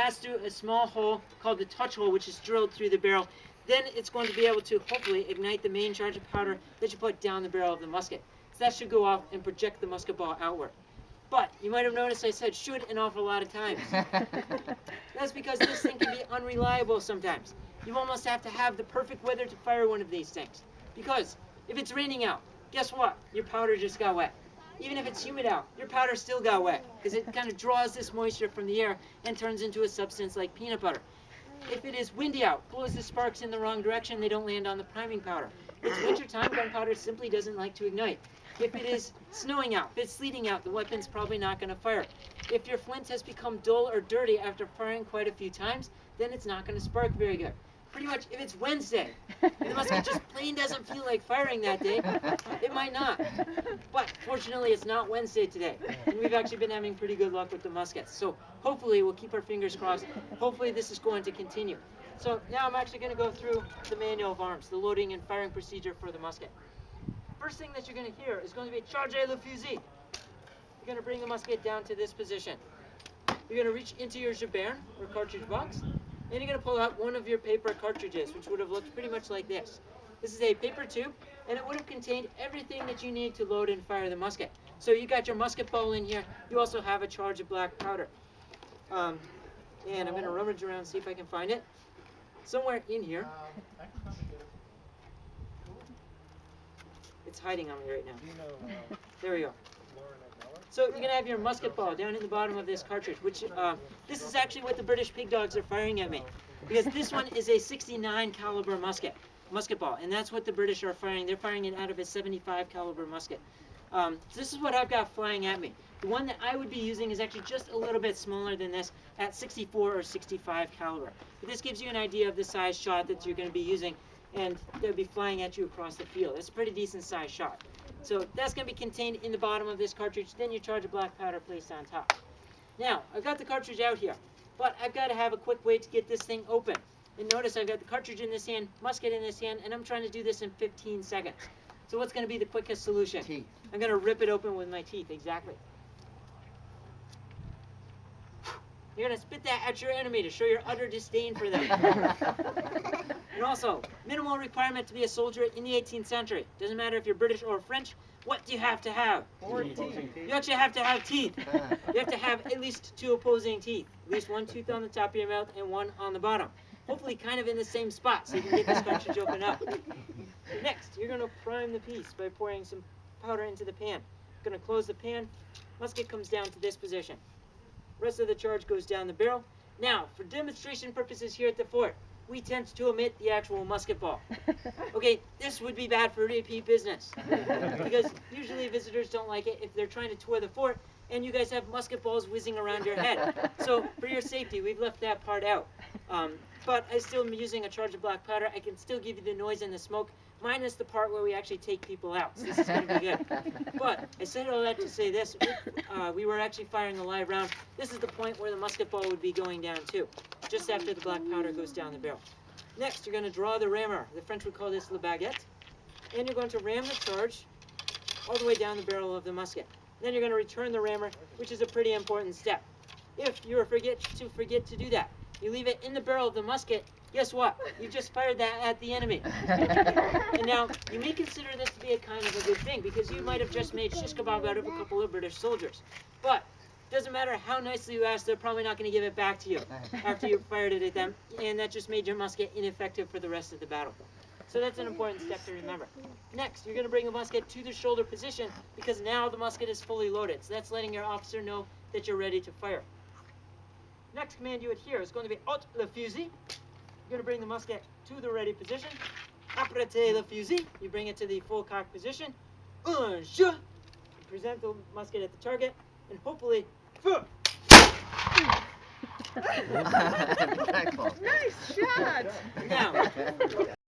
pass through a small hole called the touch hole, which is drilled through the barrel. Then it's going to be able to hopefully ignite the main charge of powder that you put down the barrel of the musket. So that should go off and project the musket ball outward. But you might have noticed I said should an awful lot of times. That's because this thing can be unreliable sometimes. You almost have to have the perfect weather to fire one of these things. Because if it's raining out, guess what? Your powder just got wet. Even if it's humid out, your powder still got wet because it kind of draws this moisture from the air and turns into a substance like peanut butter. If it is windy out, blows the sparks in the wrong direction, they don't land on the priming powder. If it's wintertime, gunpowder simply doesn't like to ignite. If it is snowing out, if it's sleeting out, the weapon's probably not going to fire. If your flint has become dull or dirty after firing quite a few times, then it's not going to spark very good. Pretty much, if it's Wednesday, and the musket just plain doesn't feel like firing that day, it might not. But fortunately, it's not Wednesday today, and we've actually been having pretty good luck with the muskets. So hopefully, we'll keep our fingers crossed. Hopefully, this is going to continue. So now I'm actually going to go through the manual of arms, the loading and firing procedure for the musket. First thing that you're going to hear is going to be chargez le fusil. You're going to bring the musket down to this position. You're going to reach into your jabern, or cartridge box, and you're going to pull out one of your paper cartridges, which would have looked pretty much like this. This is a paper tube, and it would have contained everything that you need to load and fire the musket. So you got your musket ball in here. You also have a charge of black powder. And I'm going to rummage around and see if I can find it. Somewhere in here. It's hiding on me right now. There we go. So you're going to have your musket ball down in the bottom of this cartridge, which this is actually what the British pig dogs are firing at me. Because this one is a 69 caliber musket ball, and that's what the British are firing. They're firing it out of a 75 caliber musket. So this is what I've got flying at me. The one that I would be using is actually just a little bit smaller than this at 64 or 65 caliber. But this gives you an idea of the size shot that you're going to be using, and they'll be flying at you across the field. It's a pretty decent size shot. So that's going to be contained in the bottom of this cartridge. Then you charge of black powder placed on top. Now, I've got the cartridge out here, but I've got to have a quick way to get this thing open. And notice I've got the cartridge in this hand, musket in this hand, and I'm trying to do this in 15 seconds. So what's going to be the quickest solution? Teeth. I'm going to rip it open with my teeth, exactly. You're going to spit that at your enemy to show your utter disdain for them. And also, minimal requirement to be a soldier in the 18th century. Doesn't matter if you're British or French, what do you have to have? Teeth. You actually have to have teeth. You have to have at least 2 opposing teeth. At least 1 tooth on the top of your mouth and 1 on the bottom. Hopefully kind of in the same spot so you can get this cartridge open up. Next, you're going to prime the piece by pouring some powder into the pan. You're going to close the pan. Musket comes down to this position. Rest of the charge goes down the barrel. Now, for demonstration purposes here at the fort, we tend to omit the actual musket ball. Okay, this would be bad for repeat business. Because usually visitors don't like it if they're trying to tour the fort and you guys have musket balls whizzing around your head. So for your safety, we've left that part out. But I still am using a charge of black powder. I can still give you the noise and the smoke, minus the part where we actually take people out. So this is going to be good. But I said all that to say this. We were actually firing a live round. This is the point where the musket ball would be going down too, just after the black powder goes down the barrel. Next, you're going to draw the rammer. The French would call this le baguette. And you're going to ram the charge all the way down the barrel of the musket. Then you're going to return the rammer, which is a pretty important step. If you forget to do that, you leave it in the barrel of the musket, guess what? You just fired that at the enemy. And now, you may consider this to be a kind of a good thing, because you might have just made shish kebab out of a couple of British soldiers. But it doesn't matter how nicely you ask, they're probably not going to give it back to you after you fired it at them, and that just made your musket ineffective for the rest of the battle. So that's an important step to remember. Next, you're going to bring the musket to the shoulder position, because now the musket is fully loaded. So that's letting your officer know that you're ready to fire. Next command you would hear is going to be haute le fusil. You're going to bring the musket to the ready position. Apprêtez le fusil. You bring it to the full cock position. Un jeu. You present the musket at the target, and hopefully, feu. Nice shot! Now,